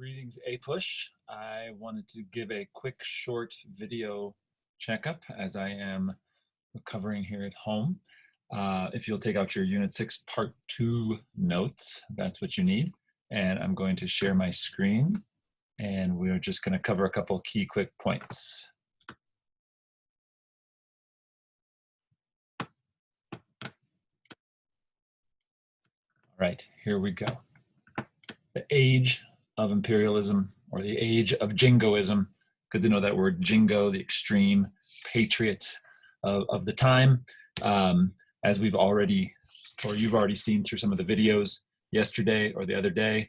Greetings, APUSH. I wanted to give a quick short video checkup as I am recovering here at home. If you'll take out your Unit 6 Part 2 notes, that's what you need. And I'm going to share my screen and we're just going to cover a couple key quick points. All right, here we go. The age of imperialism, or the age of jingoism. Good to know that word, jingo, the extreme patriot of the time. As we've already, or you've already seen through some of the videos yesterday or the other day,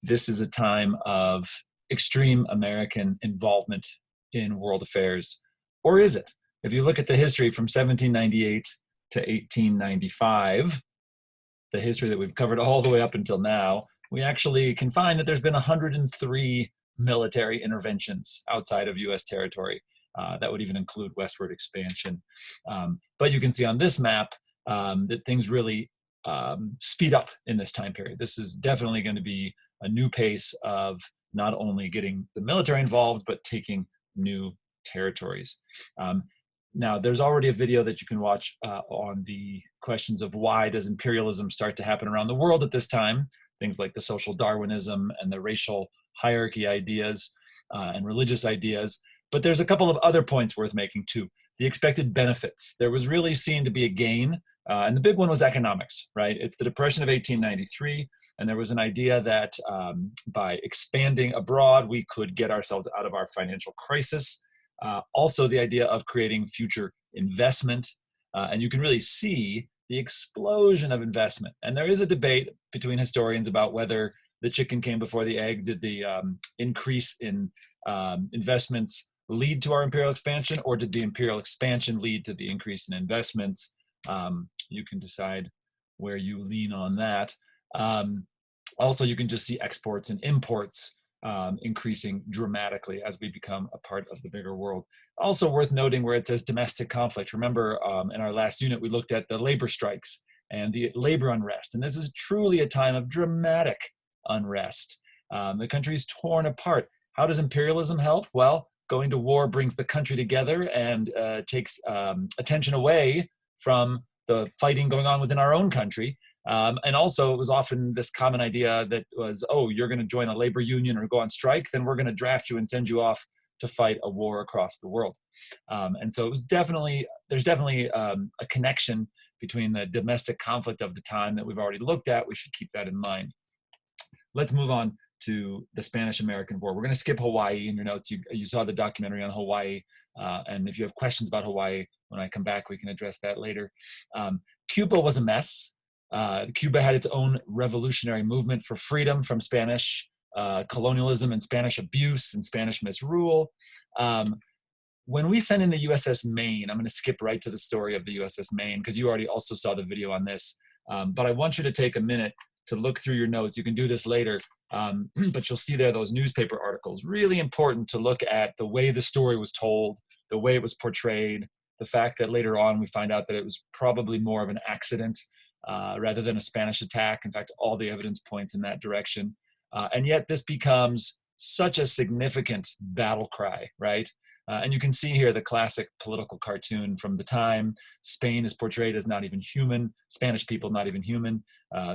this is a time of extreme American involvement in world affairs. Or is it? If you look at the history from 1798 to 1895, the history that we've covered all the way up until now, we actually can find that there's been 103 military interventions outside of US territory. That would even include westward expansion. But you can see on this map that things really speed up in this time period. This is definitely going to be a new pace of not only getting the military involved, but taking new territories. Now, there's already a video that you can watch on the questions of why does imperialism start to happen around the world at this time, things like the social Darwinism and the racial hierarchy ideas and religious ideas. But there's a couple of other points worth making too. The expected benefits. There was really seen to be a gain, and the big one was economics, right? It's the Depression of 1893, and there was an idea that by expanding abroad, we could get ourselves out of our financial crisis. Also the idea of creating future investment, and you can really see the explosion of investment. And there is a debate between historians about whether the chicken came before the egg. Did the increase in investments lead to our imperial expansion, or did the imperial expansion lead to the increase in investments? You can decide where you lean on that. Also, you can just see exports and imports increasing dramatically as we become a part of the bigger world. Also worth noting where it says domestic conflict. Remember, in our last unit, we looked at the labor strikes and the labor unrest. And this is truly a time of dramatic unrest. The country's torn apart. How does imperialism help? Well, going to war brings the country together and takes attention away from the fighting going on within our own country. And also it was often this common idea that was, oh, you're going to join a labor union or go on strike, then we're going to draft you and send you off to fight a war across the world. And so it was there's definitely a connection between the domestic conflict of the time that we've already looked at. We should keep that in mind. Let's move on to the Spanish-American War. We're going to skip Hawaii in your notes. You saw the documentary on Hawaii. And if you have questions about Hawaii, when I come back, we can address that later. Cuba was a mess. Cuba had its own revolutionary movement for freedom from Spanish colonialism and Spanish abuse and Spanish misrule. When we sent in the USS Maine, I'm going to skip right to the story of the USS Maine because you already also saw the video on this. But I want you to take a minute to look through your notes. You can do this later, but you'll see there those newspaper articles. Really important to look at the way the story was told, the way it was portrayed, the fact that later on we find out that it was probably more of an accident rather than a Spanish attack. In fact, all the evidence points in that direction. And yet this becomes such a significant battle cry, right? And you can see here the classic political cartoon from the time. Spain is portrayed as not even human, Spanish people not even human.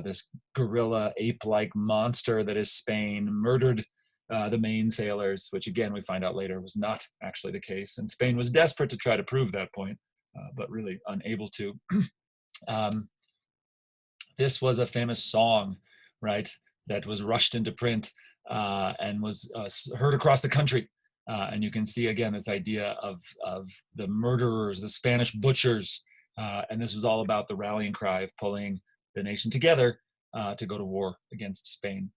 This gorilla ape-like monster that is Spain murdered the Maine sailors, which again, we find out later was not actually the case. And Spain was desperate to try to prove that point, but really unable to. This was a famous song, right, that was rushed into print and was heard across the country. And you can see again this idea of the murderers, the Spanish butchers, and this was all about the rallying cry of pulling the nation together to go to war against Spain.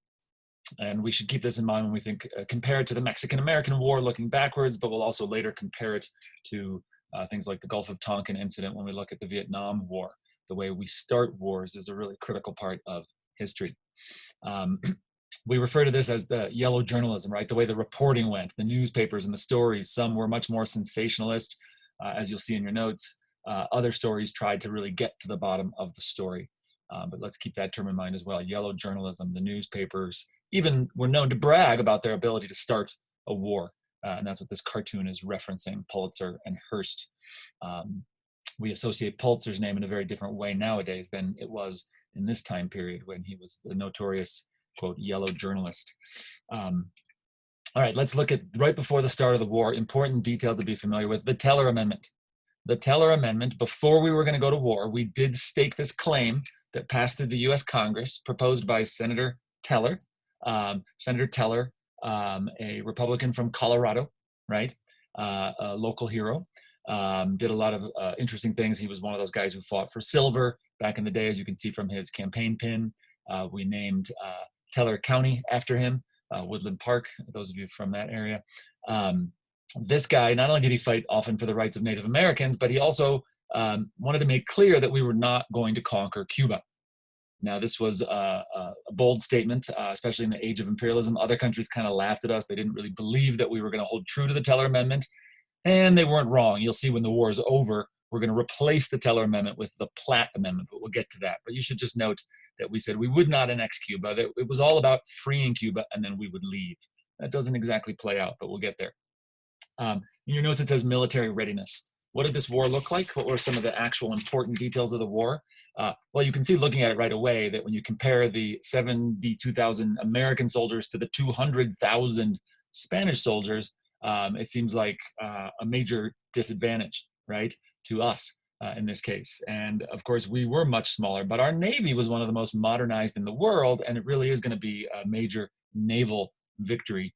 And we should keep this in mind when we think, compare it to the Mexican-American War looking backwards, but we'll also later compare it to things like the Gulf of Tonkin incident when we look at the Vietnam War. The way we start wars is a really critical part of history. We refer to this as the yellow journalism, right? The way the reporting went, the newspapers and the stories. Some were much more sensationalist, as you'll see in your notes. Other stories tried to really get to the bottom of the story. But let's keep that term in mind as well. Yellow journalism, the newspapers, even were known to brag about their ability to start a war. And that's what this cartoon is referencing, Pulitzer and Hearst. We associate Pulitzer's name in a very different way nowadays than it was in this time period when he was the notorious, quote, yellow journalist. All right, let's look at right before the start of the war, important detail to be familiar with, the Teller Amendment. The Teller Amendment, before we were going to go to war, we did stake this claim that passed through the US Congress, proposed by Senator Teller. Senator Teller, a Republican from Colorado, right? A local hero. Did a lot of interesting things. He was one of those guys who fought for silver back in the day, as you can see from his campaign pin. We named Teller County after him. Woodland Park, those of you from that area. This guy, not only did he fight often for the rights of Native Americans, but he also wanted to make clear that we were not going to conquer Cuba. Now, this was a bold statement, especially in the age of imperialism. Other countries kind of laughed at us. They didn't really believe that we were going to hold true to the Teller Amendment, and they weren't wrong. You'll see when the war is over, we're going to replace the Teller Amendment with the Platt Amendment, but we'll get to that. But you should just note that we said we would not annex Cuba, that it was all about freeing Cuba, and then we would leave. That doesn't exactly play out, but we'll get there. In your notes, it says military readiness. What did this war look like? What were some of the actual important details of the war? Well, you can see looking at it right away that when you compare the 72,000 American soldiers to the 200,000 Spanish soldiers, it seems like a major disadvantage, right, to us in this case. And of course, we were much smaller, but our Navy was one of the most modernized in the world, and it really is going to be a major naval victory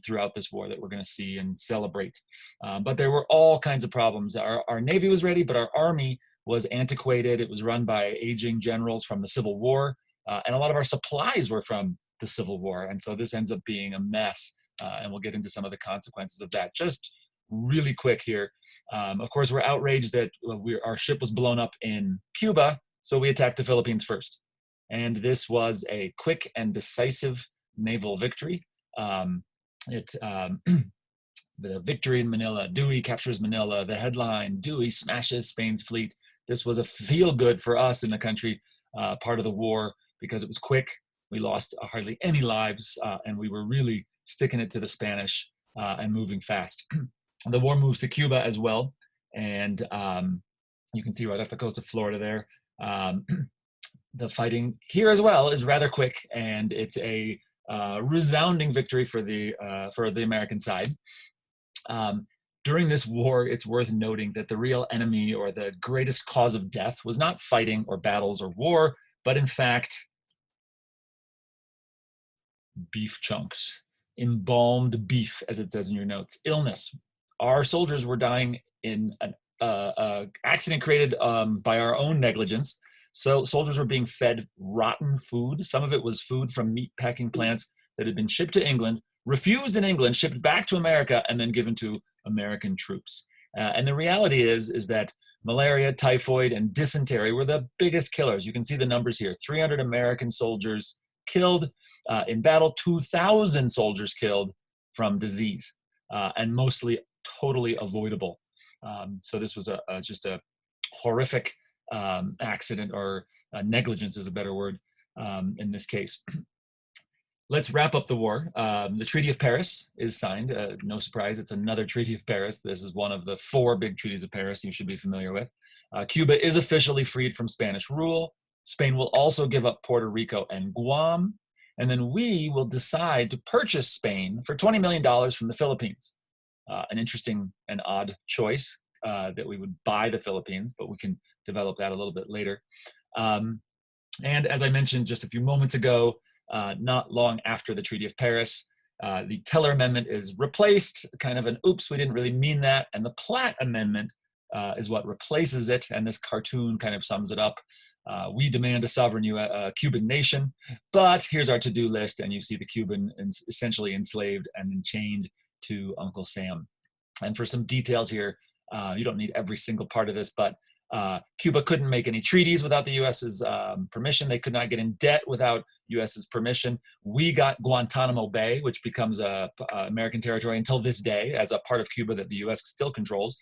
throughout this war that we're going to see and celebrate. But there were all kinds of problems. Our Navy was ready, but our Army was antiquated. It was run by aging generals from the Civil War, and a lot of our supplies were from the Civil War. And so this ends up being a mess, and we'll get into some of the consequences of that. Just really quick here. Of course, we're outraged that our ship was blown up in Cuba, so we attacked the Philippines first. And this was a quick and decisive naval victory. The victory in Manila, Dewey captures Manila, the headline, Dewey smashes Spain's fleet. This was a feel-good for us in the country, part of the war, because it was quick. We lost hardly any lives, and we were really sticking it to the Spanish and moving fast. The war moves to Cuba as well, and you can see right off the coast of Florida there. The fighting here as well is rather quick, and it's a resounding victory for the American side. During this war, it's worth noting that the real enemy or the greatest cause of death was not fighting or battles or war, but in fact, beef chunks, embalmed beef, as it says in your notes, illness. Our soldiers were dying in an accident created by our own negligence. So soldiers were being fed rotten food. Some of it was food from meat packing plants that had been shipped to England, refused in England, shipped back to America, and then given to American troops. And the reality is that malaria, typhoid, and dysentery were the biggest killers. You can see the numbers here. 300 American soldiers killed in battle, 2,000 soldiers killed from disease, and mostly totally avoidable. So this was just a horrific accident, or negligence is a better word in this case. Let's wrap up the war. The Treaty of Paris is signed. No surprise, it's another Treaty of Paris. This is one of the 4 big treaties of Paris you should be familiar with. Cuba is officially freed from Spanish rule. Spain will also give up Puerto Rico and Guam. And then we will decide to purchase Spain for $20 million from the Philippines. An interesting and odd choice that we would buy the Philippines, but we can develop that a little bit later. And as I mentioned just a few moments ago, not long after the Treaty of Paris, the Teller Amendment is replaced, kind of an oops, we didn't really mean that. And the Platt Amendment is what replaces it. And this cartoon kind of sums it up. We demand a sovereign Cuban nation, but here's our to-do list. And you see the Cuban essentially enslaved and then chained to Uncle Sam. And for some details here, you don't need every single part of this, but Cuba couldn't make any treaties without the US's permission. They could not get in debt without US's permission. We got Guantanamo Bay, which becomes American territory until this day as a part of Cuba that the US still controls.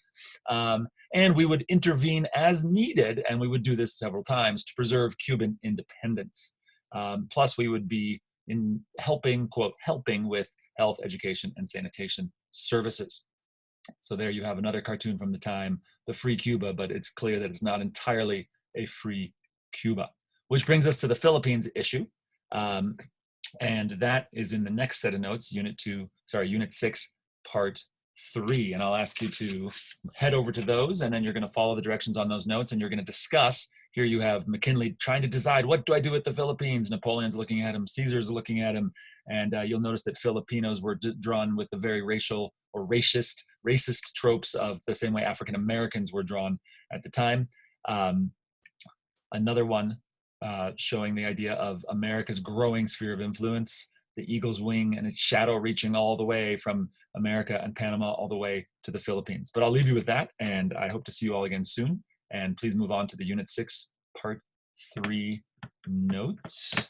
And we would intervene as needed, and we would do this several times to preserve Cuban independence. Plus, we would be helping with health, education, and sanitation services. So there you have another cartoon from the time, the free Cuba, but it's clear that it's not entirely a free Cuba. Which brings us to the Philippines issue. And that is in the next set of notes, Unit 6, Part 3. And I'll ask you to head over to those, and then you're going to follow the directions on those notes, and you're going to discuss. Here you have McKinley trying to decide, what do I do with the Philippines? Napoleon's looking at him, Caesar's looking at him, and you'll notice that Filipinos were drawn with the very racial or racist tropes of the same way African Americans were drawn at the time. Another one showing the idea of America's growing sphere of influence, the eagle's wing and its shadow reaching all the way from America and Panama all the way to the Philippines. But I'll leave you with that, and I hope to see you all again soon. And please move on to the Unit 6, Part 3 notes.